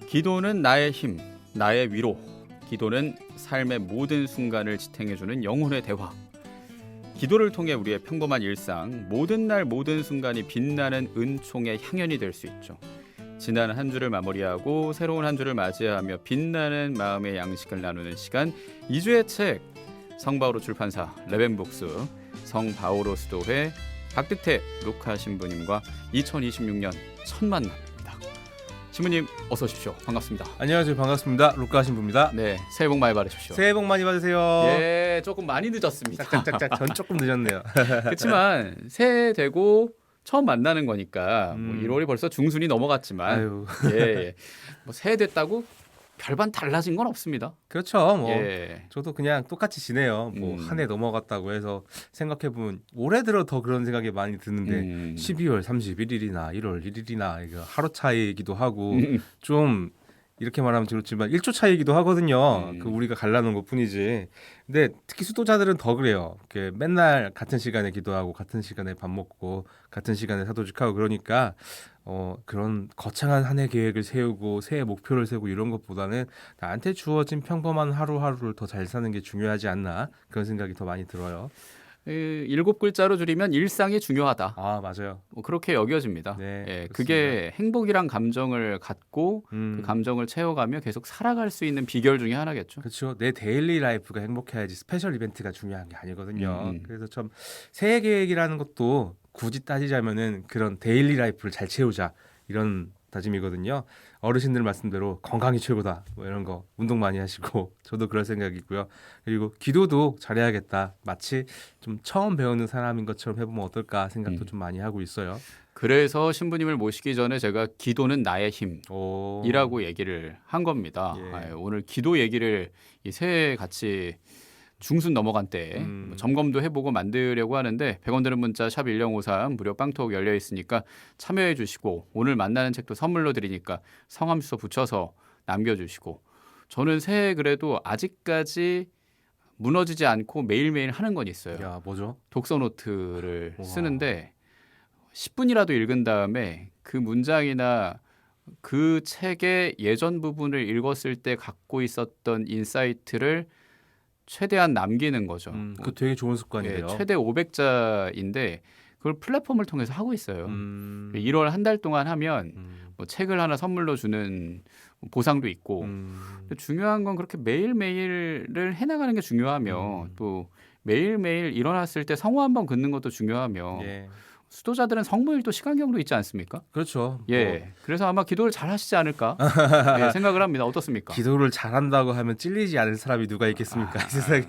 기도는 나의 힘, 나의 위로. 기도는 삶의 모든 순간을 지탱해주는 영혼의 대화. 기도를 통해 우리의 평범한 일상, 모든 날 모든 순간이 빛나는 은총의 향연이 될 수 있죠. 지난 한 주를 마무리하고 새로운 한 주를 맞이하며 빛나는 마음의 양식을 나누는 시간, 2주의 책, 성바오로 출판사 레벤북스, 성바오로 수도회 박득태 루카 신부님과 2026년 첫 만남입니다. 신부님 어서 오십시오. 반갑습니다. 안녕하세요. 반갑습니다. 루카 신부입니다. 네, 새해 복 많이 받으십시오. 새해 복 많이 받으세요. 예, 조금 많이 늦었습니다. 짝짝짝짝. 전 조금 늦었네요. 그렇지만 새해 되고 처음 만나는 거니까 뭐 1월이 벌써 중순이 넘어갔지만 아유. 예, 뭐 새해 됐다고 별반 달라진 건 없습니다. 그렇죠. 뭐 예. 저도 그냥 똑같이 지내요. 뭐 한 해 넘어갔다고 해서 생각해 보면 올해 들어 더 그런 생각이 많이 드는데 12월 31일이나 1월 1일이나 이거 하루 차이이기도 하고 좀 이렇게 말하면 그렇지만 1초 차이이기도 하거든요. 그 우리가 갈라놓은 것뿐이지. 근데 특히 수도자들은 더 그래요. 이렇게 맨날 같은 시간에 기도하고 같은 시간에 밥 먹고 같은 시간에 사도직하고 그러니까 그런 거창한 한 해 계획을 세우고 새해 목표를 세우고 이런 것보다는 나한테 주어진 평범한 하루하루를 더 잘 사는 게 중요하지 않나 그런 생각이 더 많이 들어요. 7글자로 줄이면 일상이 중요하다. 아 맞아요. 뭐 그렇게 여겨집니다. 네, 예, 그렇습니다. 그게 행복이란 감정을 갖고 그 감정을 채워가며 계속 살아갈 수 있는 비결 중에 하나겠죠. 그렇죠. 내 데일리 라이프가 행복해야지 스페셜 이벤트가 중요한 게 아니거든요. 음. 그래서 참 새해 계획이라는 것도 굳이 따지자면은 그런 데일리 라이프를 잘 채우자 이런 다짐이거든요. 어르신들 말씀대로 건강이 최고다 뭐 이런 거 운동 많이 하시고 저도 그럴 생각이고요. 그리고 기도도 잘해야겠다. 마치 좀 처음 배우는 사람인 것처럼 해보면 어떨까 생각도 좀 많이 하고 있어요. 그래서 신부님을 모시기 전에 제가 기도는 나의 힘이라고 얘기를 한 겁니다. 예. 오늘 기도 얘기를 이 새해 같이 중순 넘어간 때 점검도 해보고 만들려고 하는데 100원 드는 문자 샵 1053 무료 빵톡 열려 있으니까 참여해 주시고 오늘 만나는 책도 선물로 드리니까 성함 주소 붙여서 남겨주시고 저는 새해 그래도 아직까지 무너지지 않고 매일매일 하는 건 있어요. 야 뭐죠? 독서 노트를 우와. 쓰는데 10분이라도 읽은 다음에 그 문장이나 그 책의 예전 부분을 읽었을 때 갖고 있었던 인사이트를 최대한 남기는 거죠. 그거 되게 좋은 습관이에요. 예, 최대 500자인데 그걸 플랫폼을 통해서 하고 있어요. 1월 한 달 동안 하면 뭐 책을 하나 선물로 주는 보상도 있고 근데 중요한 건 그렇게 매일매일을 해나가는 게 중요하며 또 매일매일 일어났을 때 성호 한번 긋는 것도 중요하며 예. 수도자들은 성모일도 시간경도 있지 않습니까? 그렇죠. 예, 그래서 아마 기도를 잘 하시지 않을까 예, 생각을 합니다. 어떻습니까? 기도를 잘한다고 하면 찔리지 않을 사람이 누가 있겠습니까? 이 세상에.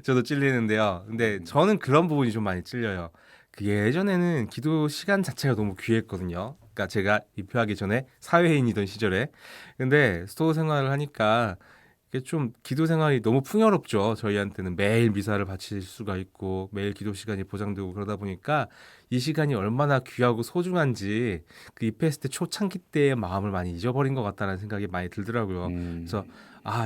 저도 찔리는데요. 근데 저는 그런 부분이 좀 많이 찔려요. 그 예전에는 기도 시간 자체가 너무 귀했거든요. 그러니까 제가 입회하기 전에 사회인이던 시절에. 근데 스토어 생활을 하니까 이게 좀 기도 생활이 너무 풍요롭죠. 저희한테는 매일 미사를 바칠 수가 있고 매일 기도 시간이 보장되고 그러다 보니까 이 시간이 얼마나 귀하고 소중한지 그 입회했을 때 초창기 때의 마음을 많이 잊어버린 것 같다는 생각이 많이 들더라고요. 그래서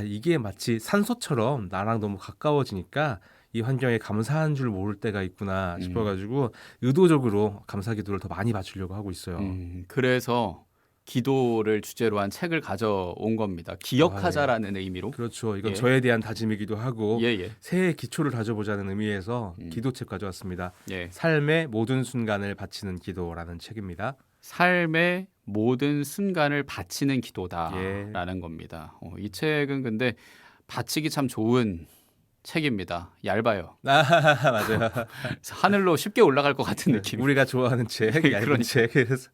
이게 마치 산소처럼 나랑 너무 가까워지니까 이 환경에 감사한 줄 모를 때가 있구나 싶어가지고 의도적으로 감사 기도를 더 많이 바치려고 하고 있어요. 그래서 기도를 주제로 한 책을 가져온 겁니다. 기억하자라는 의미로. 그렇죠. 이건 예. 저에 대한 다짐이기도 하고 예. 새해 기초를 다져보자는 의미에서 기도책 가져왔습니다. 예. 삶의 모든 순간을 바치는 기도라는 책입니다. 삶의 모든 순간을 바치는 기도다라는 예. 겁니다. 이 책은 근데 바치기 참 좋은 책입니다. 얇아요. 맞아요. 하늘로 쉽게 올라갈 것 같은 느낌. 우리가 좋아하는 책, 얇은 그러니까. 책. 그래서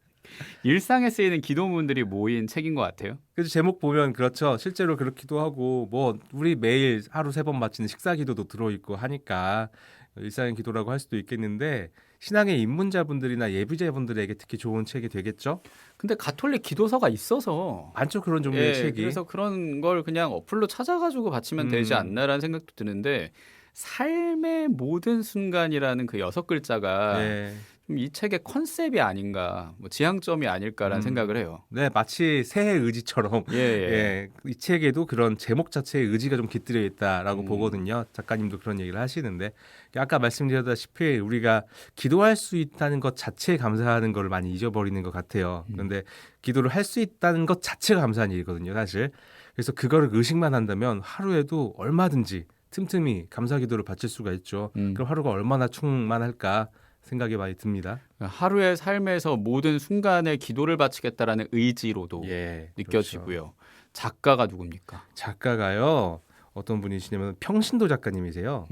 일상에 쓰이는 기도문들이 모인 책인 것 같아요. 그래서 제목 보면 그렇죠. 실제로 그렇기도 하고 뭐 우리 매일 하루 3번 바치는 식사 기도도 들어있고 하니까 일상의 기도라고 할 수도 있겠는데 신앙의 입문자분들이나 예비자분들에게 특히 좋은 책이 되겠죠. 근데 가톨릭 기도서가 있어서 많죠 그런 종류의 예, 책이. 그래서 그런 걸 그냥 어플로 찾아가지고 바치면 되지 않나라는 생각도 드는데 삶의 모든 순간이라는 그 6글자가 예. 좀 이 책의 컨셉이 아닌가, 뭐 지향점이 아닐까라는 생각을 해요. 네, 마치 새해 의지처럼 예, 예. 예, 이 책에도 그런 제목 자체에 의지가 좀 깃들여 있다라고 음. 보거든요. 작가님도 그런 얘기를 하시는데 아까 말씀드렸다시피 우리가 기도할 수 있다는 것 자체에 감사하는 걸 많이 잊어버리는 것 같아요. 그런데 기도를 할 수 있다는 것 자체가 감사한 일이거든요, 사실. 그래서 그거를 의식만 한다면 하루에도 얼마든지 틈틈이 감사 기도를 바칠 수가 있죠. 그럼 하루가 얼마나 충만할까 생각이 많이 듭니다. 하루의 삶에서 모든 순간에 기도를 바치겠다라는 의지로도 예, 느껴지고요. 작가가 누굽니까? 작가가요. 어떤 분이시냐면 평신도 작가님이세요.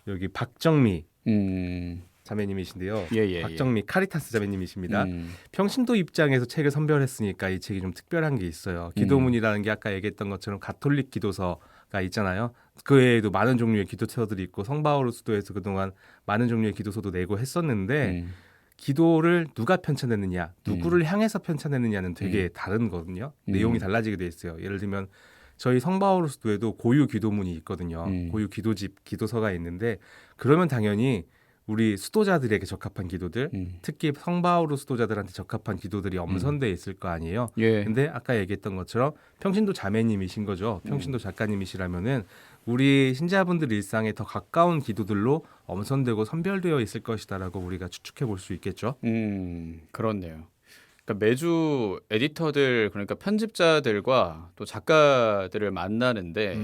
여기 박정미 자매님이신데요. 예, 예, 박정미 카리타스 자매님이십니다. 음. 평신도 입장에서 책을 선별했으니까 이 책이 좀 특별한 게 있어요. 기도문이라는 게 아까 얘기했던 것처럼 가톨릭 기도서가 있잖아요. 그 외에도 많은 종류의 기도서들이 있고 성바오로 수도에서 그동안 많은 종류의 기도서도 내고 했었는데 기도를 누가 편찬했느냐, 누구를 향해서 편찬했느냐는 되게 다른거든요. 내용이 달라지게 돼 있어요. 예를 들면 저희 성바오로 수도에도 고유 기도문이 있거든요. 고유 기도집, 기도서가 있는데 그러면 당연히 우리 수도자들에게 적합한 기도들, 특히 성바오로 수도자들한테 적합한 기도들이 엄선돼 있을 거 아니에요. 예. 근데 아까 얘기했던 것처럼 평신도 자매님이신 거죠. 평신도 작가님이시라면은 우리 신자분들 일상에 더 가까운 기도들로 엄선되고 선별되어 있을 것이다라고 우리가 추측해 볼 수 있겠죠. 그렇네요. 그러니까 매주 에디터들, 그러니까 편집자들과 또 작가들을 만나는데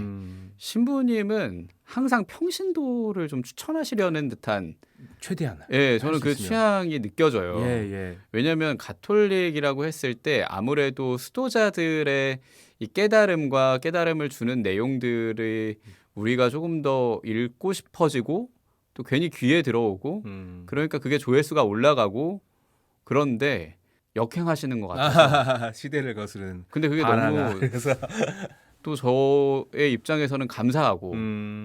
신부님은 항상 평신도를 좀 추천하시려는 듯한, 최대한. 예, 저는 할수 그 있으면. 취향이 느껴져요. 예, 예. 왜냐하면 가톨릭이라고 했을 때 아무래도 수도자들의 이 깨달음과 깨달음을 주는 내용들을 우리가 조금 더 읽고 싶어지고 또 괜히 귀에 들어오고 그러니까 그게 조회수가 올라가고, 그런데 역행하시는 것 같아서. 시대를 거스르는. 근데 그게 바나나. 너무 그래서 또 저의 입장에서는 감사하고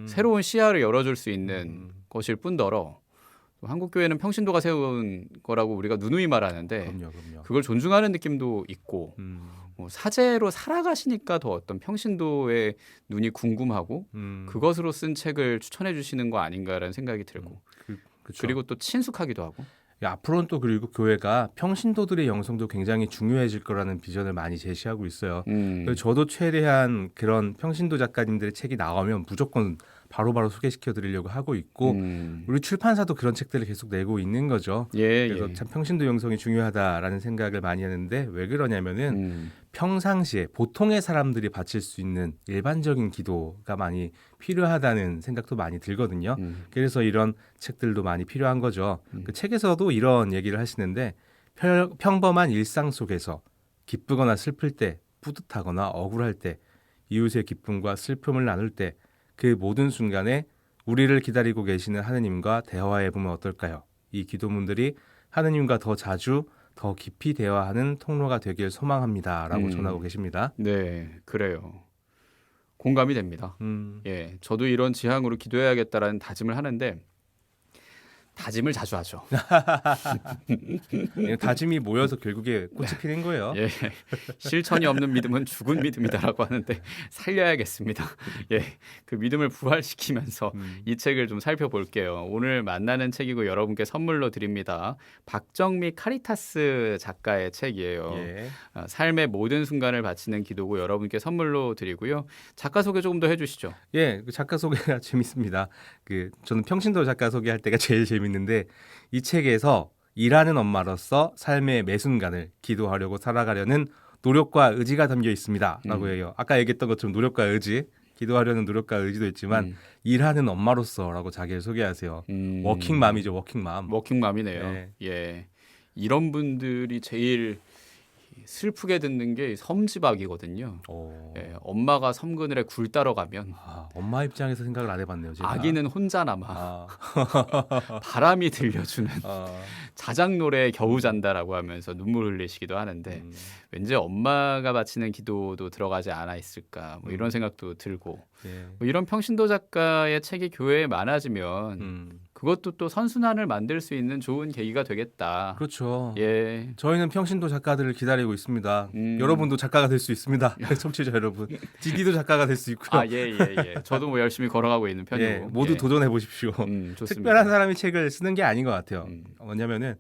새로운 시야를 열어줄 수 있는 것일 뿐더러 또 한국교회는 평신도가 세운 거라고 우리가 누누이 말하는데 그럼요. 그걸 존중하는 느낌도 있고, 뭐 사제로 살아가시니까 더 어떤 평신도의 눈이 궁금하고 그것으로 쓴 책을 추천해 주시는 거 아닌가라는 생각이 들고, 그쵸. 그리고 또 친숙하기도 하고. 앞으로는 또 그리고 교회가 평신도들의 영성도 굉장히 중요해질 거라는 비전을 많이 제시하고 있어요. 그래서 저도 최대한 그런 평신도 작가님들의 책이 나오면 무조건 바로바로 소개시켜 드리려고 하고 있고 우리 출판사도 그런 책들을 계속 내고 있는 거죠. 예, 그래서 예. 참 평신도 영성이 중요하다라는 생각을 많이 하는데 왜 그러냐면은 평상시에 보통의 사람들이 바칠 수 있는 일반적인 기도가 많이 필요하다는 생각도 많이 들거든요. 그래서 이런 책들도 많이 필요한 거죠. 그 책에서도 이런 얘기를 하시는데 평범한 일상 속에서 기쁘거나 슬플 때, 뿌듯하거나 억울할 때, 이웃의 기쁨과 슬픔을 나눌 때 그 모든 순간에 우리를 기다리고 계시는 하느님과 대화해 보면 어떨까요? 이 기도문들이 하느님과 더 자주 더 깊이 대화하는 통로가 되길 소망합니다라고 전하고 계십니다. 네, 그래요. 공감이 됩니다. 예, 저도 이런 지향으로 기도해야겠다라는 다짐을 하는데 다짐을 자주 하죠. 다짐이 모여서 결국에 꽃이 피는 거예요. 예, 실천이 없는 믿음은 죽은 믿음이다라고 하는데 살려야겠습니다. 예, 그 믿음을 부활시키면서 이 책을 좀 살펴볼게요. 오늘 만나는 책이고 여러분께 선물로 드립니다. 박정미 카리타스 작가의 책이에요. 예. 삶의 모든 순간을 바치는 기도고 여러분께 선물로 드리고요. 작가 소개 조금 더 해주시죠. 예, 그 작가 소개가 재밌습니다. 저는 평신도 작가 소개할 때가 제일 재밌는데 이 책에서 일하는 엄마로서 삶의 매 순간을 기도하려고 살아가려는 노력과 의지가 담겨 있습니다라고 해요. 아까 얘기했던 것처럼 노력과 의지, 기도하려는 노력과 의지도 있지만 일하는 엄마로서라고 자기를 소개하세요. 워킹맘이죠, 워킹맘. 워킹맘이네요. 네. 예, 이런 분들이 제일 슬프게 듣는 게 섬지박이거든요. 예, 엄마가 섬그늘에 굴 따러 가면 엄마 입장에서 생각을 안 해봤네요. 제가. 아기는 혼자 남아 바람이 들려주는 자작 노래에 겨우 잔다라고 하면서 눈물 흘리시기도 하는데 왠지 엄마가 바치는 기도도 들어가지 않아 있을까, 뭐 이런 생각도 들고 예. 뭐 이런 평신도 작가의 책이 교회에 많아지면 그것도 또 선순환을 만들 수 있는 좋은 계기가 되겠다. 그렇죠. 예. 저희는 평신도 작가들을 기다리고 있습니다. 음. 여러분도 작가가 될 수 있습니다. 청취자 여러분. 디디도 작가가 될 수 있고요. 예. 저도 뭐 열심히 걸어가고 있는 편이고. 예, 모두 도전해 보십시오. 좋습니다. 특별한 사람이 책을 쓰는 게 아닌 것 같아요. 음. 뭐냐면은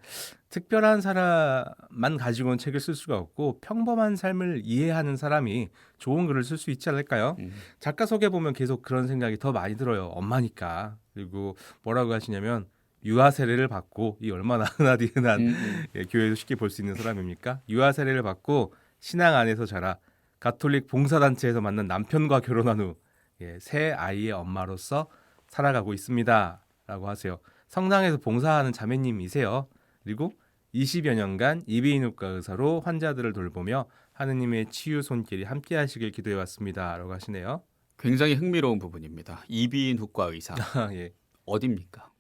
특별한 사람만 가지고는 책을 쓸 수가 없고 평범한 삶을 이해하는 사람이 좋은 글을 쓸 수 있지 않을까요? 작가 소개 보면 계속 그런 생각이 더 많이 들어요. 엄마니까. 그리고 뭐라고 하시냐면 유아 세례를 받고 이 얼마나 흔하디 흔한 예, 교회에서 쉽게 볼 수 있는 사람입니까? 유아 세례를 받고 신앙 안에서 자라 가톨릭 봉사단체에서 만난 남편과 결혼한 후 예, 새 아이의 엄마로서 살아가고 있습니다라고 하세요. 성당에서 봉사하는 자매님이세요. 그리고 20여 년간 이비인후과 의사로 환자들을 돌보며 하느님의 치유 손길이 함께하시길 기도해 왔습니다라고 하시네요. 굉장히 흥미로운 부분입니다. 이비인후과 의사. 예. 어딥니까?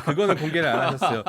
그거는 공개를 안 하셨어요.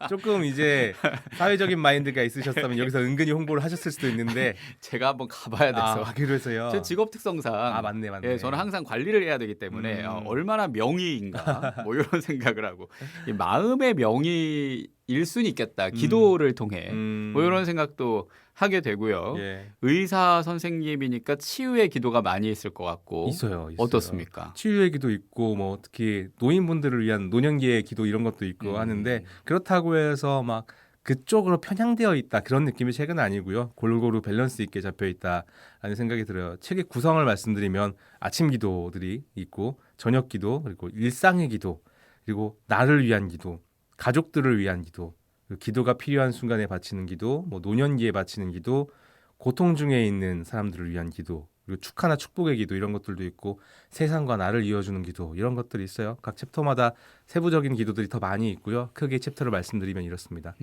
조금 이제 사회적인 마인드가 있으셨다면 여기서 은근히 홍보를 하셨을 수도 있는데 제가 한번 가봐야 돼서. 그래서요. 제 직업 특성상 맞네. 예, 저는 항상 관리를 해야 되기 때문에 얼마나 명의인가 뭐 이런 생각을 하고 이 마음의 명의일 수는 있겠다. 기도를 통해 뭐 이런 생각도 하게 되고요. 예. 의사 선생님이니까 치유의 기도가 많이 있을 것 같고 있어요. 어떻습니까? 치유의 기도 있고 뭐 특히 노인분들을 위한 노년기의 기도 이런 것도 있고 하는데 그렇다고 해서 막 그쪽으로 편향되어 있다 그런 느낌의 책은 아니고요. 골고루 밸런스 있게 잡혀 있다라는 생각이 들어요. 책의 구성을 말씀드리면 아침 기도들이 있고 저녁 기도 그리고 일상의 기도 그리고 나를 위한 기도 가족들을 위한 기도 기도가 필요한 순간에 바치는 기도 뭐 노년기에 바치는 기도 고통 중에 있는 사람들을 위한 기도 그리고 축하나 축복의 기도 이런 것들도 있고 세상과 나를 이어주는 기도 이런 것들이 있어요. 각 챕터마다 세부적인 기도들이 더 많이 있고요. 크게 챕터를 말씀드리면 이렇습니다.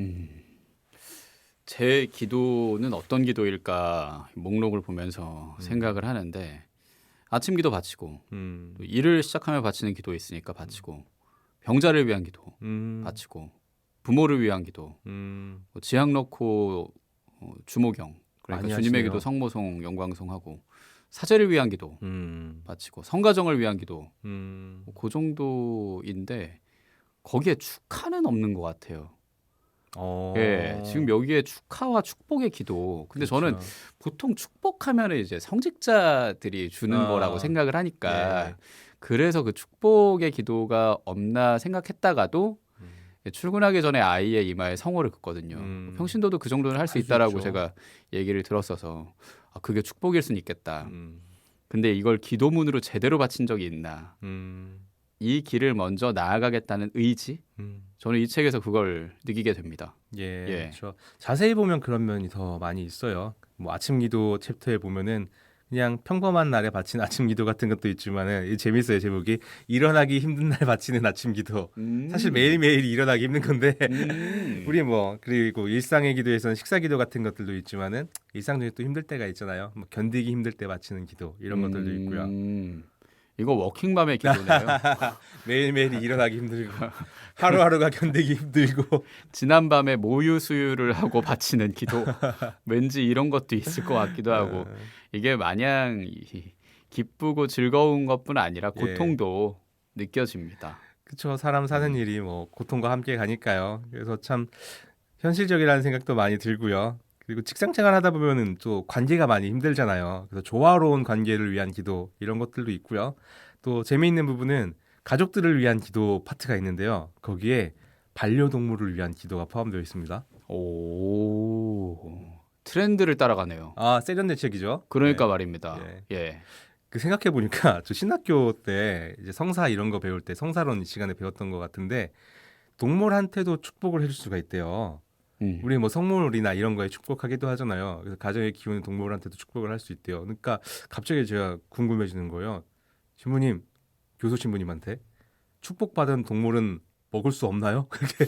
제 기도는 어떤 기도일까 목록을 보면서 생각을 하는데 아침 기도 바치고 또 일을 시작하며 바치는 기도 있으니까 바치고 병자를 위한 기도 바치고 부모를 위한 기도 뭐 지향 놓고 주모경 그러니까 많이 주님의 하시네요. 기도 성모송 영광송하고 사제를 위한 기도 바치고 성가정을 위한 기도 뭐그 정도인데 거기에 축하는 없는 것 같아요. 예, 지금 여기에 축하와 축복의 기도. 근데 저는 그렇죠. 보통 축복하면 이제 성직자들이 주는 거라고 생각을 하니까 예. 그래서 그 축복의 기도가 없나 생각했다가도 출근하기 전에 아이의 이마에 성호를 긋거든요. 평신도도 그 정도는 할 수 할수 있다라고 있죠. 제가 얘기를 들었어서 그게 축복일 수는 있겠다. 근데 이걸 기도문으로 제대로 바친 적이 있나? 이 길을 먼저 나아가겠다는 의지? 저는 이 책에서 그걸 느끼게 됩니다. 예, 예. 그렇죠. 자세히 보면 그런 면이 더 많이 있어요. 뭐 아침 기도 챕터에 보면은 그냥 평범한 날에 바친 아침 기도 같은 것도 있지만은 이게 재밌어요. 제목이 일어나기 힘든 날 바치는 아침 기도. 사실 매일매일 일어나기 힘든 건데 우리 뭐 그리고 일상의 기도에서는 식사 기도 같은 것들도 있지만은 일상 중에 또 힘들 때가 있잖아요. 뭐 견디기 힘들 때 바치는 기도 이런 것들도 있고요. 이거 워킹맘의 기도네요. 매일매일 일어나기 힘들고 하루하루가 견디기 힘들고 지난밤에 모유 수유를 하고 바치는 기도. 왠지 이런 것도 있을 것 같기도 하고 이게 마냥 기쁘고 즐거운 것뿐 아니라 예. 고통도 느껴집니다. 그렇죠. 사람 사는 일이 뭐 고통과 함께 가니까요. 그래서 참 현실적이라는 생각도 많이 들고요. 그리고 직장 생활 하다 보면은 또 관계가 많이 힘들잖아요. 그래서 조화로운 관계를 위한 기도 이런 것들도 있고요. 또 재미있는 부분은 가족들을 위한 기도 파트가 있는데요. 거기에 반려동물을 위한 기도가 포함되어 있습니다. 오, 트렌드를 따라가네요. 세련된 책이죠. 그러니까 네. 말입니다. 예. 그 생각해 보니까 저 신학교 때 이제 성사 이런 거 배울 때 성사론 시간에 배웠던 것 같은데 동물한테도 축복을 해줄 수가 있대요. 우리 뭐 성물이나 이런 거에 축복하기도 하잖아요. 그래서 가정에 키우는 동물한테도 축복을 할 수 있대요. 그러니까 갑자기 제가 궁금해지는 거예요. 신부님, 교수 신부님한테 축복받은 동물은 먹을 수 없나요? 그렇게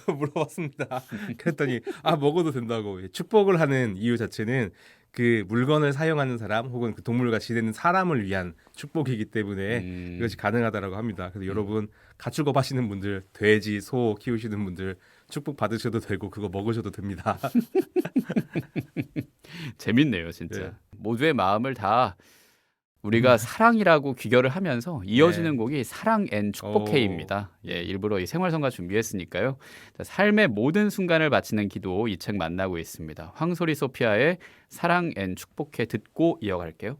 물어봤습니다. 그랬더니 먹어도 된다고. 축복을 하는 이유 자체는 그 물건을 사용하는 사람 혹은 그 동물과 지내는 사람을 위한 축복이기 때문에 이것이 가능하다라고 합니다. 그래서 여러분 가축업 하시는 분들, 돼지, 소 키우시는 분들 축복 받으셔도 되고 그거 먹으셔도 됩니다. 재밌네요, 진짜. 네. 모두의 마음을 다 우리가 사랑이라고 귀결을 하면서 이어지는 네. 곡이 사랑 앤 축복해입니다. 예, 일부러 이 생활성가 준비했으니까요. 자, 삶의 모든 순간을 바치는 기도 이 책 만나고 있습니다. 황소리 소피아의 사랑 앤 축복해 듣고 이어갈게요.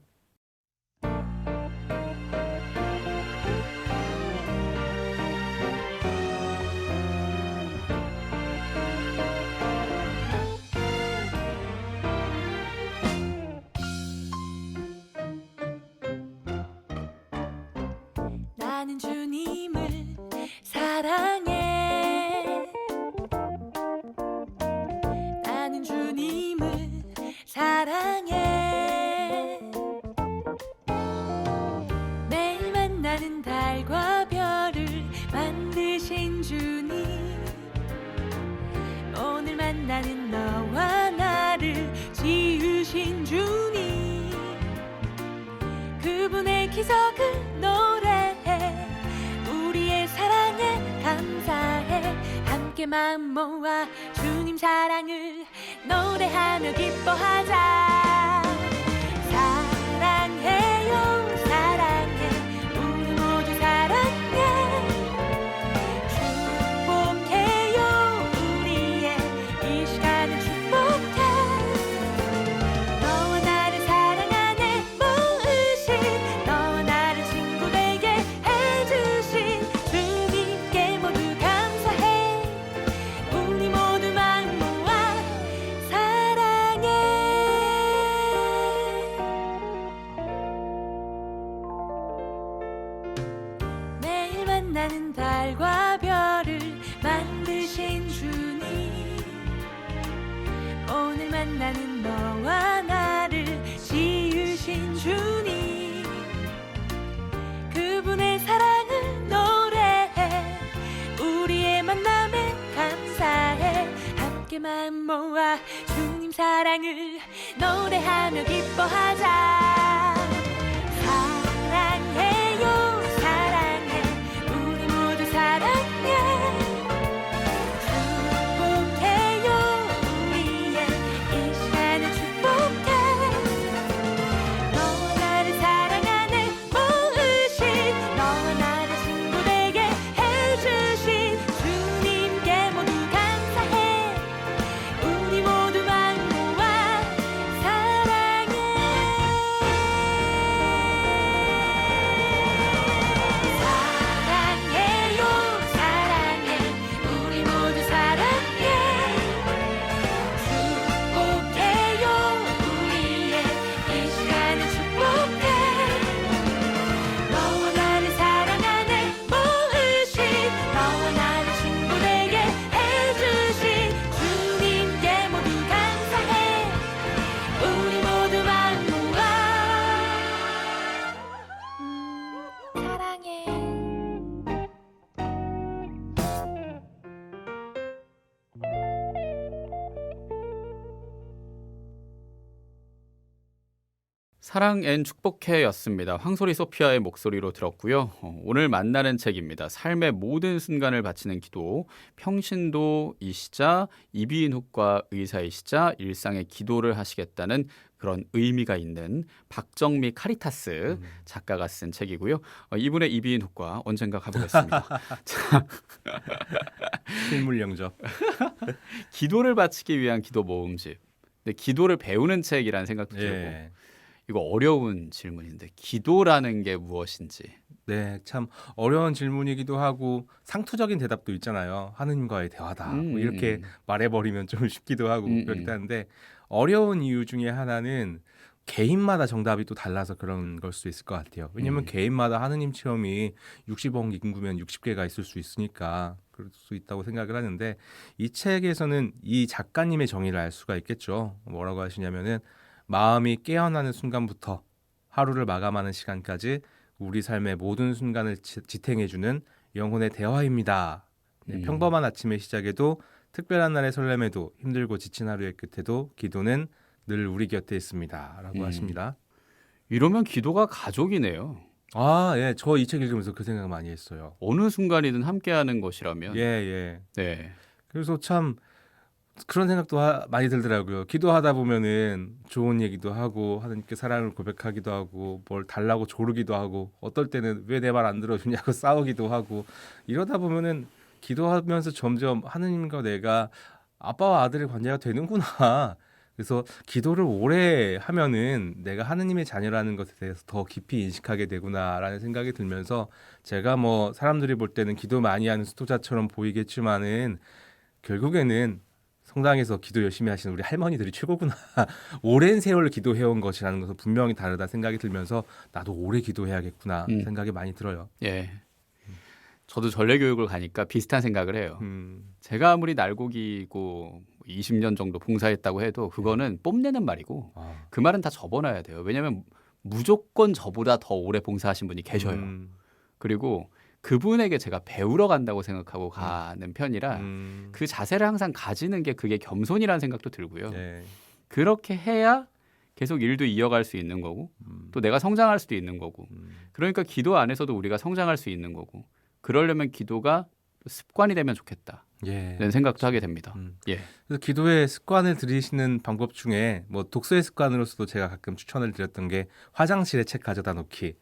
나는 주님을 사랑해. 나는 주님을 사랑해. 매일 만나는 달과 별을 만드신 주님, 오늘 만나는 너와 나를 지으신 주님, 그분의 기적을 노래해, 우리의 사랑에 감사해. 함께 마음 모아 주님 사랑을 노래하며 기뻐하자. 사랑해요 사랑해, 우리 모두 사랑해. 축복해요 우리의 이 시간을 축복해. 너와 나를 사랑 안에 모으신, 너와 나를 친구 되게 해주신 주님께 모두 감사해. 우리 모두 마음 모아 사랑해. 매일 만나는 달과 별을 만드신 주님, 오늘 만나는 너와 나를 지으신 주님, 그분의 사랑을 노래해, 우리의 만남에 감사해. 함께 마음 모아 주님 사랑을 노래하며 기뻐하자. 사랑해요 사랑해, 우리 모두 사랑해. 축복해요 우리의 이 시간을 축복해. 너와 나를 사랑 안에 모으신, 너와 나를 친구 되게 해주신 주님께 모두 감사해. 우리 모두 마음 모아 사랑해. 사랑해요 사랑해, 우리 모두 사랑해. 축복해요 우리의 이 시간을 축복해. 너와 나를 사랑 안에 모으신, 너와 나를 친구 되게 해주신 주님께 모두 감사해. 우리 모두 마음 모아 사랑해. 사랑 앤 축복해였습니다. 황소리 소피아의 목소리로 들었고요. 오늘 만나는 책입니다. 삶의 모든 순간을 바치는 기도, 평신도이시자 이비인후과 의사이시자 일상의 기도를 하시겠다는 그런 의미가 있는 박정미 카리타스 작가가 쓴 책이고요. 이분의 이비인후과 언젠가 가보겠습니다. 자, 실물 영접. 기도를 바치기 위한 기도 모음집. 근데 기도를 배우는 책이라는 생각도 들고 예. 이거 어려운 질문인데 기도라는 게 무엇인지. 네, 참 어려운 질문이기도 하고 상투적인 대답도 있잖아요. 하느님과의 대화다. 뭐 이렇게 말해버리면 좀 쉽기도 하고 그렇기도 한데 어려운 이유 중에 하나는 개인마다 정답이 또 달라서 그런 걸 수도 있을 것 같아요. 왜냐면 개인마다 하느님 체험이 60억 인구면 60개가 있을 수 있으니까 그럴 수 있다고 생각을 하는데 이 책에서는 이 작가님의 정의를 알 수가 있겠죠. 뭐라고 하시냐면은 마음이 깨어나는 순간부터 하루를 마감하는 시간까지 우리 삶의 모든 순간을 지탱해주는 영혼의 대화입니다. 네, 평범한 아침의 시작에도 특별한 날의 설렘에도 힘들고 지친 하루의 끝에도 기도는 늘 우리 곁에 있습니다. 라고 하십니다. 이러면 기도가 가족이네요. 아, 예. 저 이 책 읽으면서 그 생각 많이 했어요. 어느 순간이든 함께하는 것이라면. 예, 예. 네. 그래서 참 그런 생각도 많이 들더라고요. 기도하다 보면은 좋은 얘기도 하고 하나님께 사랑을 고백하기도 하고 뭘 달라고 조르기도 하고 어떨 때는 왜 내 말 안 들어주냐고 싸우기도 하고 이러다 보면은 기도하면서 점점 하나님과 내가 아빠와 아들의 관계가 되는구나. 그래서 기도를 오래 하면은 내가 하느님의 자녀라는 것에 대해서 더 깊이 인식하게 되구나라는 생각이 들면서 제가 뭐 사람들이 볼 때는 기도 많이 하는 수도자처럼 보이겠지만은 결국에는 성당에서 기도 열심히 하시는 우리 할머니들이 최고구나. 오랜 세월 기도해온 것이라는 것은 분명히 다르다 생각이 들면서 나도 오래 기도해야겠구나 생각이 많이 들어요. 예. 저도 전례 교육을 가니까 비슷한 생각을 해요. 음, 제가 아무리 날고기고 20년 정도 봉사했다고 해도 그거는 뽐내는 말이고 아, 그 말은 다 접어놔야 돼요. 왜냐하면 무조건 저보다 더 오래 봉사하신 분이 계셔요. 그리고 그분에게 제가 배우러 간다고 생각하고 가는 편이라 그 자세를 항상 가지는 게 그게 겸손이라는 생각도 들고요. 예, 그렇게 해야 계속 일도 이어갈 수 있는 거고 또 내가 성장할 수도 있는 거고 그러니까 기도 안에서도 우리가 성장할 수 있는 거고 그러려면 기도가 습관이 되면 좋겠다. 예. 라는 생각도 하게 됩니다. 예. 그래서 기도의 습관을 들이시는 방법 중에 뭐 독서의 습관으로서도 제가 가끔 추천을 드렸던 게 화장실에 책 가져다 놓기.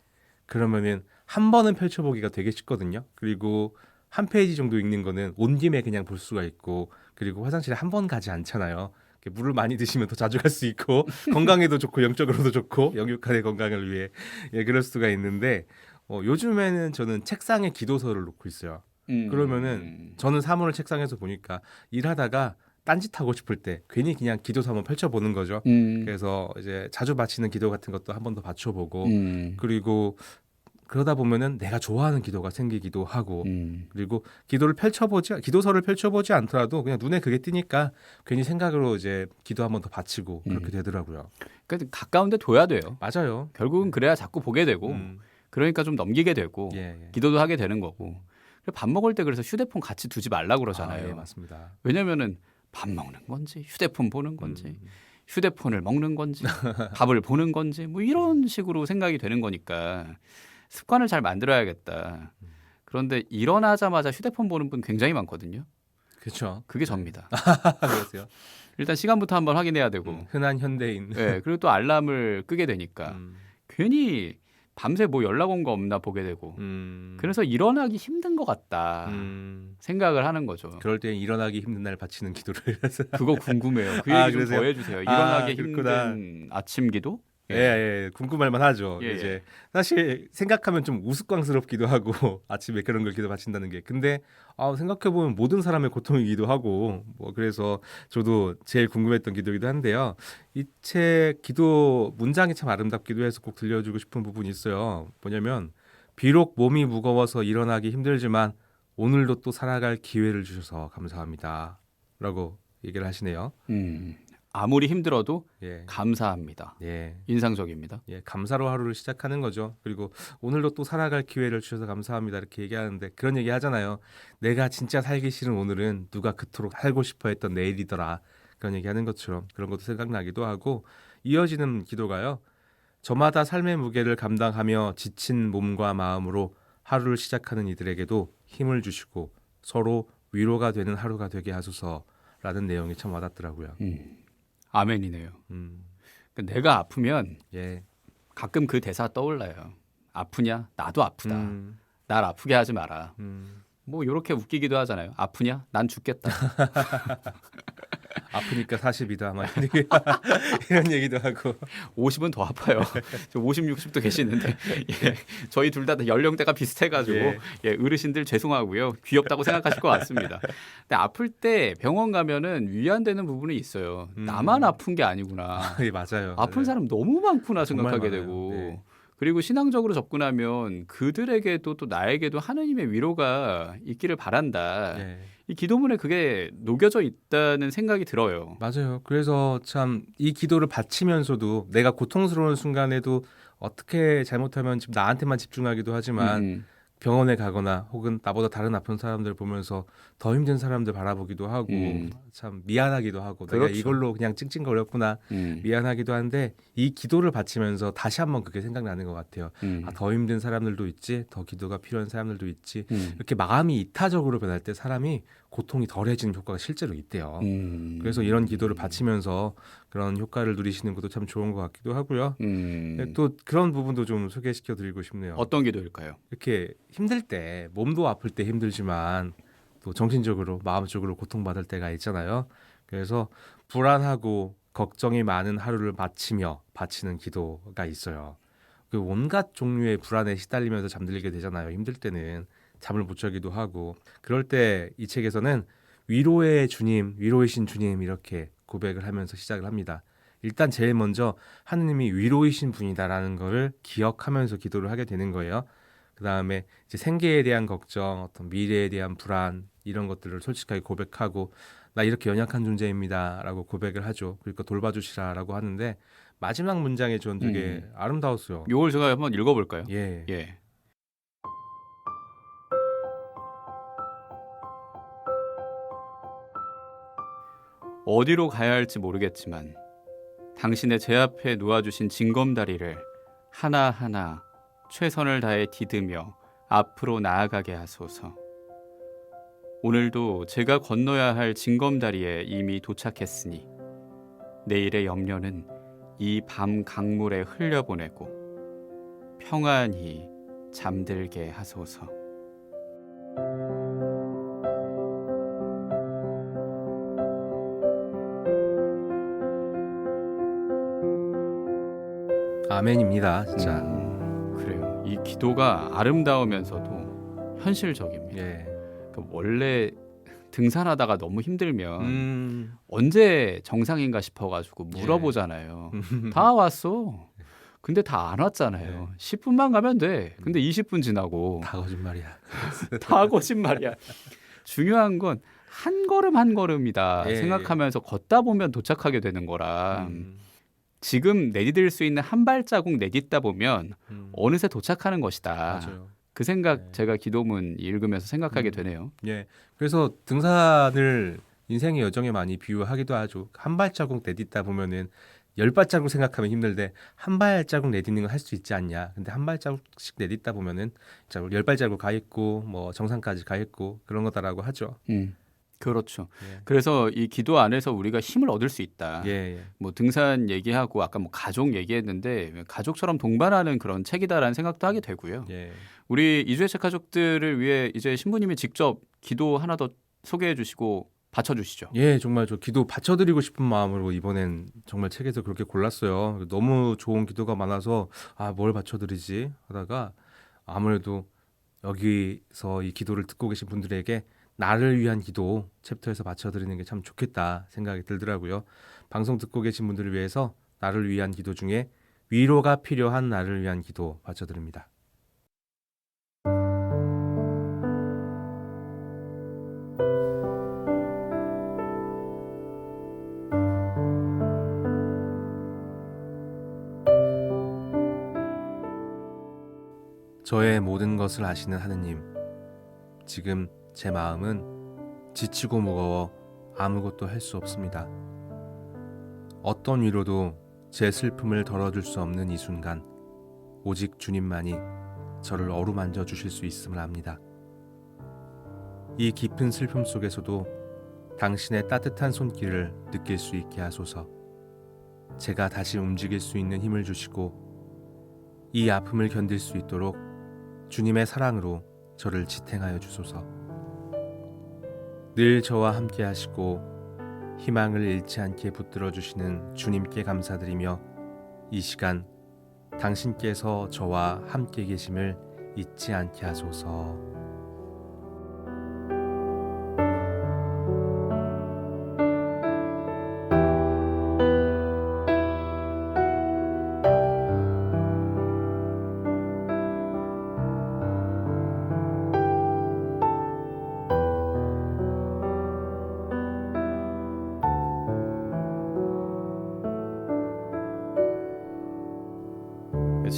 그러면은 한 번은 펼쳐보기가 되게 쉽거든요. 그리고 한 페이지 정도 읽는 거는 온 김에 그냥 볼 수가 있고 그리고 화장실에 한 번 가지 않잖아요. 물을 많이 드시면 더 자주 갈 수 있고 건강에도 좋고 영적으로도 좋고 영육간의 건강을 위해 예, 그럴 수가 있는데 요즘에는 저는 책상에 기도서를 놓고 있어요. 그러면은 저는 사물을 책상에서 보니까 일하다가 딴짓하고 싶을 때 괜히 그냥 기도서 한번 펼쳐보는 거죠. 그래서 이제 자주 바치는 기도 같은 것도 한 번 더 바쳐보고 그리고 그러다 보면은 내가 좋아하는 기도가 생기기도 하고 그리고 기도서를 펼쳐보지 않더라도 그냥 눈에 그게 띄니까 괜히 생각으로 이제 기도 한 번 더 바치고 그렇게 되더라고요. 그러니까 가까운데 둬야 돼요. 맞아요. 결국은 그래야 자꾸 보게 되고 그러니까 좀 넘기게 되고 예, 예. 기도도 하게 되는 거고 밥 먹을 때 그래서 휴대폰 같이 두지 말라고 그러잖아요. 아, 예, 맞습니다. 왜냐면은 밥 먹는 건지 휴대폰 보는 건지 휴대폰을 먹는 건지 밥을 보는 건지 뭐 이런 식으로 생각이 되는 거니까 습관을 잘 만들어야겠다. 그런데 일어나자마자 휴대폰 보는 분 굉장히 많거든요. 그렇죠. 그게 접니다. 그러세요. 일단 시간부터 한번 확인해야 되고 흔한 현대인. 네, 그리고 또 알람을 끄게 되니까 괜히 밤새 뭐 연락 온 거 없나 보게 되고 그래서 일어나기 힘든 것 같다 생각을 하는 거죠. 그럴 때 일어나기 힘든 날 바치는 기도를 해서 그거 궁금해요. 그 아, 얘기 좀 그러세요? 더 해주세요. 일어나기 그렇구나. 힘든 아침 기도? 예, 예, 궁금할만 하죠. 예, 이제 예. 사실 생각하면 좀 우스꽝스럽기도 하고 아침에 그런 걸 기도 바친다는 게 근데 생각해 보면 모든 사람의 고통이기도 하고 뭐 그래서 저도 제일 궁금했던 기도이기도 한데요. 이 책 기도 문장이 참 아름답기도 해서 꼭 들려주고 싶은 부분이 있어요. 뭐냐면 비록 몸이 무거워서 일어나기 힘들지만 오늘도 또 살아갈 기회를 주셔서 감사합니다라고 얘기를 하시네요. 아무리 힘들어도 예, 감사합니다. 예. 인상적입니다. 예, 감사로 하루를 시작하는 거죠. 그리고 오늘도 또 살아갈 기회를 주셔서 감사합니다. 이렇게 얘기하는데 그런 얘기 하잖아요. 내가 진짜 살기 싫은 오늘은 누가 그토록 살고 싶어 했던 내일이더라. 그런 얘기 하는 것처럼 그런 것도 생각나기도 하고 이어지는 기도가요. 저마다 삶의 무게를 감당하며 지친 몸과 마음으로 하루를 시작하는 이들에게도 힘을 주시고 서로 위로가 되는 하루가 되게 하소서라는 내용이 참 와닿더라고요. 아멘이네요. 음, 그러니까 내가 아프면 예. 가끔 그 대사 떠올라요. 아프냐? 나도 아프다. 날 아프게 하지 마라. 뭐 이렇게 웃기기도 하잖아요. 아프냐? 난 죽겠다. 아프니까 40이다. 막 이런 얘기도 하고. 50은 더 아파요. 저 50, 60도 계시는데 예, 저희 둘 다 연령대가 비슷해가지고 예. 예, 어르신들 죄송하고요. 귀엽다고 생각하실 것 같습니다. 근데 아플 때 병원 가면은 위안되는 부분이 있어요. 나만 아픈 게 아니구나. 예, 맞아요. 아픈 사람 너무 많구나 정말 생각하게 많아요. 되고 네. 그리고 신앙적으로 접근하면 그들에게도 또 나에게도 하느님의 위로가 있기를 바란다. 예. 이 기도문에 그게 녹여져 있다는 생각이 들어요. 맞아요. 그래서 참 이 기도를 바치면서도 내가 고통스러운 순간에도 어떻게 잘못하면 지금 나한테만 집중하기도 하지만 병원에 가거나 혹은 나보다 다른 아픈 사람들 보면서 더 힘든 사람들 바라보기도 하고 참 미안하기도 하고 내가 그렇죠. 이걸로 그냥 찡찡거렸구나 미안하기도 한데 이 기도를 바치면서 다시 한번 그게 생각나는 것 같아요. 아, 더 힘든 사람들도 있지, 더 기도가 필요한 사람들도 있지. 이렇게 마음이 이타적으로 변할 때 사람이 고통이 덜해지는 효과가 실제로 있대요. 그래서 이런 기도를 바치면서 그런 효과를 누리시는 것도 참 좋은 것 같기도 하고요. 또 그런 부분도 좀 소개시켜 드리고 싶네요. 어떤 기도일까요? 이렇게 힘들 때 몸도 아플 때 힘들지만 또 정신적으로 마음적으로 고통받을 때가 있잖아요. 그래서 불안하고 걱정이 많은 하루를 마치며 바치는 기도가 있어요. 그 온갖 종류의 불안에 시달리면서 잠들게 되잖아요. 힘들 때는 잠을 못 자기도 하고 그럴 때 이 책에서는 위로의 주님, 위로이신 주님 이렇게 고백을 하면서 시작을 합니다. 일단 제일 먼저 하느님이 위로이신 분이다라는 거를 기억하면서 기도를 하게 되는 거예요. 그 다음에 이제 생계에 대한 걱정, 어떤 미래에 대한 불안 이런 것들을 솔직하게 고백하고 나 이렇게 연약한 존재입니다라고 고백을 하죠. 그러니까 돌봐주시라라고 하는데 마지막 문장이 전 되게 아름다웠어요. 이걸 제가 한번 읽어볼까요? 예. 예. 어디로 가야 할지 모르겠지만 당신의 제 앞에 놓아주신 징검다리를 하나하나 최선을 다해 디디며 앞으로 나아가게 하소서. 오늘도 제가 건너야 할 징검다리에 이미 도착했으니 내일의 염려는 이 밤 강물에 흘려보내고 평안히 잠들게 하소서. 아멘입니다. 진짜. 그래요. 이 기도가 아름다우면서도 현실적입니다. 예. 그러니까 원래 등산하다가 너무 힘들면 음. 언제 정상인가 싶어가지고 물어보잖아요. 다 왔어. 근데 다 안 왔잖아요. 10분만 가면 돼. 근데 20분 지나고 다 거짓말이야. 다 거짓말이야. 중요한 건 한 걸음 한 걸음이다 예, 생각하면서 걷다 보면 도착하게 되는 거라 음. 지금 내디딜 수 있는 한 발자국 내딛다 보면 음. 어느새 도착하는 것이다. 맞아요. 그 생각 네. 제가 기도문 읽으면서 생각하게 되네요. 예. 그래서 등산을 인생의 여정에 많이 비유하기도 하죠. 한 발자국 내딛다 보면은 10발자국 생각하면 힘들데 한 발자국 내딛는 건 할 수 있지 않냐. 근데 한 발자국씩 내딛다 보면은 10발자국 가 있고 뭐 정상까지 가 있고 그런 거다라고 하죠. 그렇죠. 예. 그래서 이 기도 안에서 우리가 힘을 얻을 수 있다. 예, 예. 뭐 등산 얘기하고 아까 뭐 가족 얘기했는데 가족처럼 동반하는 그런 책이다라는 생각도 하게 되고요. 예. 우리 이주의 책 가족들을 위해 이제 신부님이 직접 기도 하나 더 소개해 주시고 바쳐 주시죠. 예, 정말 저 기도 바쳐드리고 싶은 마음으로 이번엔 정말 책에서 그렇게 골랐어요. 너무 좋은 기도가 많아서 아, 뭘 바쳐드리지 하다가 아무래도 여기서 이 기도를 듣고 계신 분들에게 나를 위한 기도 챕터에서 바쳐드리는 게 참 좋겠다 생각이 들더라고요. 방송 듣고 계신 분들을 위해서 나를 위한 기도 중에 위로가 필요한 나를 위한 기도 바쳐드립니다. 저의 모든 것을 아시는 하느님, 지금 제 마음은 지치고 무거워 아무것도 할 수 없습니다. 어떤 위로도 제 슬픔을 덜어줄 수 없는 이 순간, 오직 주님만이 저를 어루만져 주실 수 있음을 압니다. 이 깊은 슬픔 속에서도 당신의 따뜻한 손길을 느낄 수 있게 하소서. 제가 다시 움직일 수 있는 힘을 주시고 이 아픔을 견딜 수 있도록 주님의 사랑으로 저를 지탱하여 주소서. 늘 저와 함께 하시고 희망을 잃지 않게 붙들어 주시는 주님께 감사드리며 이 시간 당신께서 저와 함께 계심을 잊지 않게 하소서.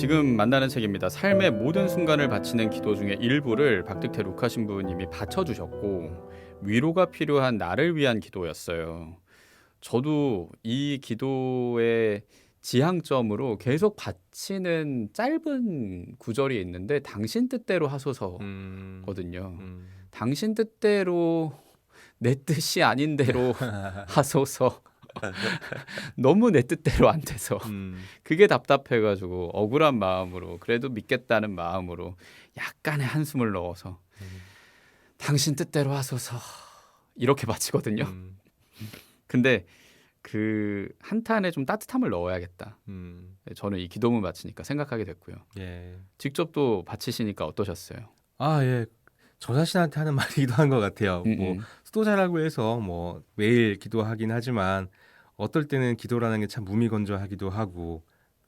지금 만나는 책입니다. 삶의 모든 순간을 바치는 기도 중에 일부를 박득태 루카 신부님이 바쳐주셨고 위로가 필요한 나를 위한 기도였어요. 저도 이 기도의 지향점으로 계속 바치는 짧은 구절이 있는데 당신 뜻대로 하소서거든요. 당신 뜻대로 내 뜻이 아닌 대로 하소서. 너무 내 뜻대로 안 돼서 그게 답답해가지고 억울한 마음으로 그래도 믿겠다는 마음으로 약간의 한숨을 넣어서 당신 뜻대로 하소서 이렇게 바치거든요. 근데 그 한탄에 좀 따뜻함을 넣어야겠다. 저는 이 기도문 바치니까 생각하게 됐고요. 예. 직접 또 바치시니까 어떠셨어요? 아, 예. 저 자신한테 하는 말이기도 한 것 같아요. 뭐 수도자라고 해서 뭐 매일 기도하긴 하지만 어떨 때는 기도라는 게 참 무미건조하기도 하고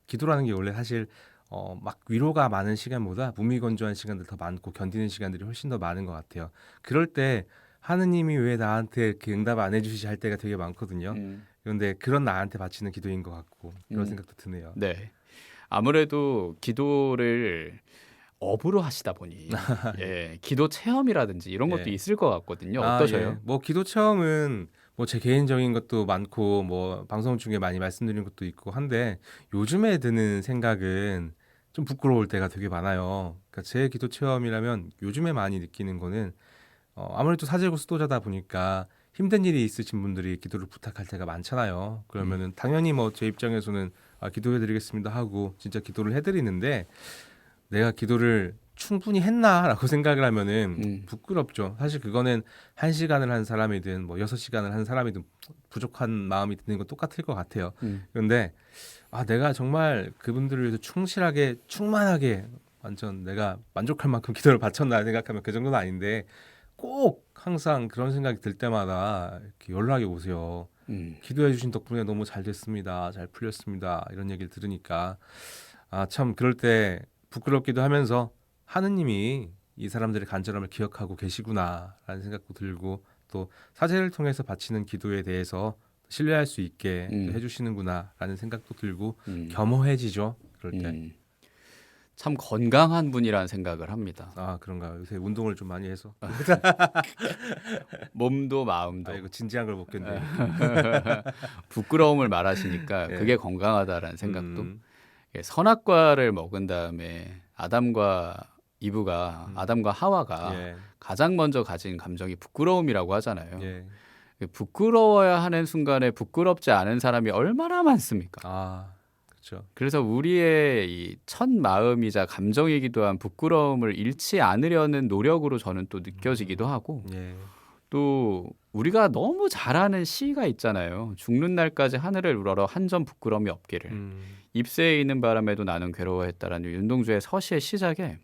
기도라는 게 원래 사실 막 위로가 많은 시간보다 무미건조한 시간들 더 많고 견디는 시간들이 훨씬 더 많은 것 같아요. 그럴 때 하느님이 왜 나한테 이렇게 응답 안 해주시지 할 때가 되게 많거든요. 그런데 그런 나한테 바치는 기도인 것 같고 그런 생각도 드네요. 네. 아무래도 기도를 업으로 하시다 보니 예, 기도 체험이라든지 이런 것도 예. 있을 것 같거든요. 아, 어떠셔요? 예. 뭐 기도 체험은 뭐 제 개인적인 것도 많고 뭐 방송 중에 많이 말씀드린 것도 있고 한데 요즘에 드는 생각은 좀 부끄러울 때가 되게 많아요. 그러니까 제 기도 체험이라면 요즘에 많이 느끼는 거는 아무래도 사제고 수도자다 보니까 힘든 일이 있으신 분들이 기도를 부탁할 때가 많잖아요. 그러면은 당연히 뭐 제 입장에서는 기도해드리겠습니다 하고 진짜 기도를 해드리는데 내가 기도를 충분히 했나라고 생각을 하면은 부끄럽죠. 사실 그거는 1시간을 한 사람이든 뭐 6시간을 한 사람이든 부족한 마음이 드는 건 똑같을 것 같아요. 그런데 내가 정말 그분들을 위해서 충실하게 충만하게 완전 내가 만족할 만큼 기도를 바쳤나 생각하면 그 정도는 아닌데 꼭 항상 그런 생각이 들 때마다 이렇게 연락이 오세요. 기도해 주신 덕분에 너무 잘 됐습니다. 잘 풀렸습니다. 이런 얘기를 들으니까 참 그럴 때 부끄럽기도 하면서 하느님이 이 사람들의 간절함을 기억하고 계시구나라는 생각도 들고 또 사제를 통해서 바치는 기도에 대해서 신뢰할 수 있게 해주시는구나라는 생각도 들고 겸허해지죠. 그럴 때. 참 건강한 분이라는 생각을 합니다. 그런가요? 요새 운동을 좀 많이 해서 몸도 마음도. 이거 진지한 걸 못 견뎌요. 부끄러움을 말하시니까 예. 그게 건강하다라는 생각도. 선악과를 먹은 다음에 아담과 하와가 예. 가장 먼저 가진 감정이 부끄러움이라고 하잖아요. 예. 부끄러워야 하는 순간에 부끄럽지 않은 사람이 얼마나 많습니까? 그렇죠. 그래서 우리의 이 첫 마음이자 감정이기도 한 부끄러움을 잃지 않으려는 노력으로 저는 또 느껴지기도 하고 예. 또 우리가 너무 잘 아는 시가 있잖아요. 죽는 날까지 하늘을 우러러 한 점 부끄러움이 없기를. 잎새에 있는 바람에도 나는 괴로워했다라는 윤동주의 서시의 시작에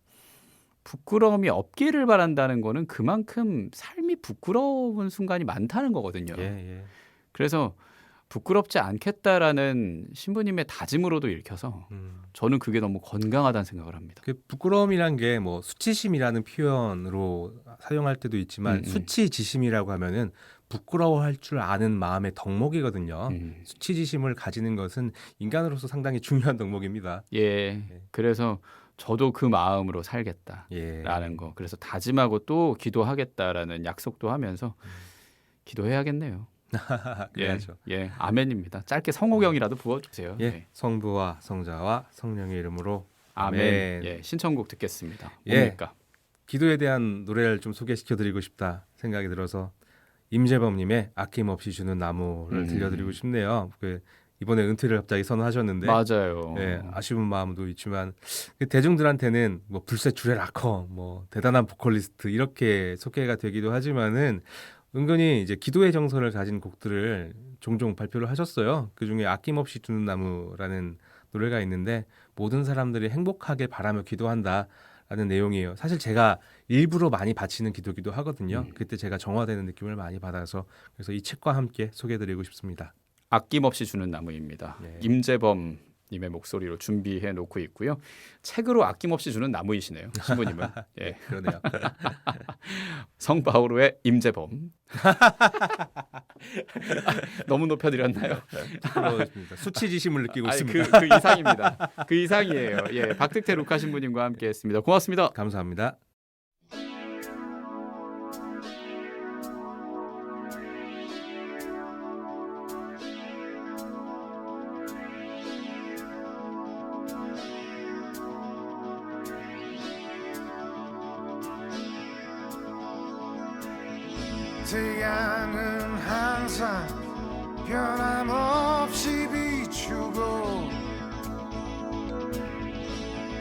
부끄러움이 없기를 바란다는 거는 그만큼 삶이 부끄러운 순간이 많다는 거거든요. 예. 그래서 부끄럽지 않겠다라는 신부님의 다짐으로도 읽혀서 저는 그게 너무 건강하다는 생각을 합니다. 그 부끄러움이란 게 뭐 수치심이라는 표현으로 사용할 때도 있지만 수치지심이라고 하면은 부끄러워할 줄 아는 마음의 덕목이거든요. 수치지심을 가지는 것은 인간으로서 상당히 중요한 덕목입니다. 예. 그래서 저도 그 마음으로 살겠다라는 예. 거. 그래서 다짐하고 또 기도하겠다라는 약속도 하면서 기도해야겠네요. 그래야죠. 예, 아멘입니다. 짧게 성호경이라도 부어주세요. 예. 네. 성부와 성자와 성령의 이름으로 아멘. 아멘. 예, 신청곡 듣겠습니다. 예. 뭡니까? 기도에 대한 노래를 좀 소개시켜드리고 싶다 생각이 들어서 임재범님의 아낌없이 주는 나무를 들려드리고 싶네요. 이번에 은퇴를 갑자기 선언하셨는데 맞아요. 예, 아쉬운 마음도 있지만 대중들한테는 뭐 불새 주례 락커, 뭐 대단한 보컬리스트 이렇게 소개가 되기도 하지만은 은근히 이제 기도의 정서를 가진 곡들을 종종 발표를 하셨어요. 그 중에 아낌없이 주는 나무라는 노래가 있는데 모든 사람들이 행복하게 바라며 기도한다라는 내용이에요. 사실 제가 일부러 많이 바치는 기도기도 하거든요. 그때 제가 정화되는 느낌을 많이 받아서 그래서 이 책과 함께 소개해드리고 싶습니다. 아낌없이 주는 나무입니다. 네. 임재범 님의 목소리로 준비해 놓고 있고요. 책으로 아낌없이 주는 나무이시네요. 신부님은. 예. 그러네요. 성바오로의 임재범. 너무 높여드렸나요? 부끄러워집니다. 수치지심을 느끼고 아니, 있습니다. 그 이상입니다. 그 이상이에요. 예, 박득태 루카 신부님과 함께했습니다. 고맙습니다. 감사합니다. 태양은 항상 변함없이 비추고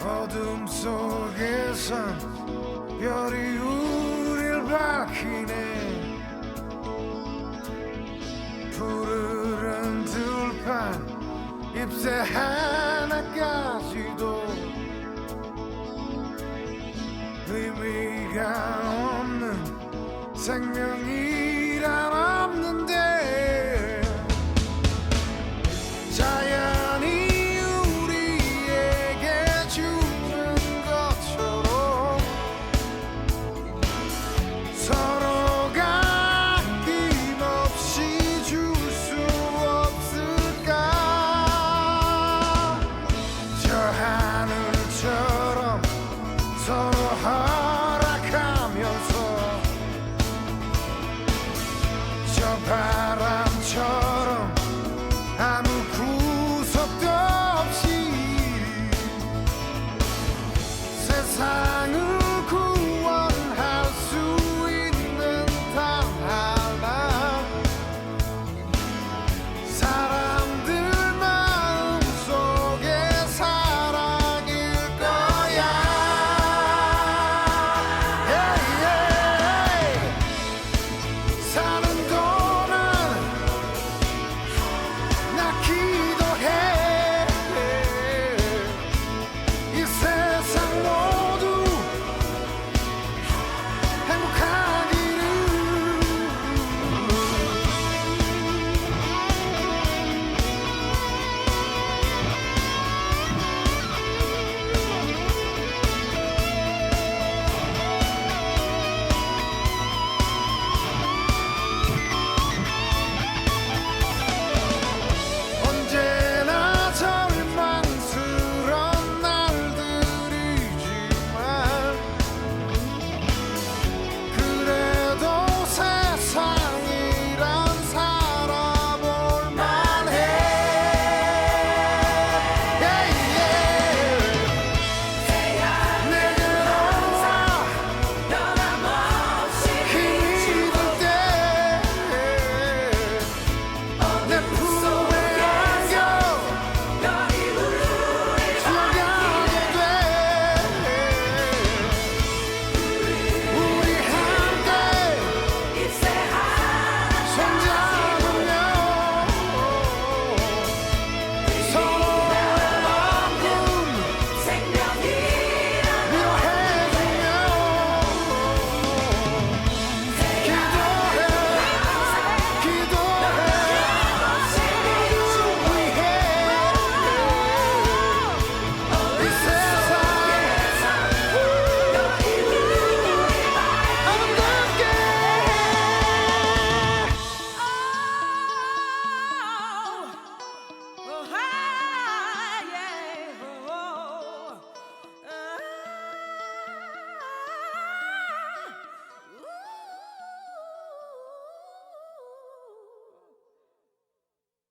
어둠 속에선 별이 우릴 밝히네. 푸르른 들판 잎새 하나까지도 의미가 없는 생명이란 없는데 자연이 우리에게 주는 것처럼 서로가 아낌없이 줄 수 없을까. 저 하늘처럼 서로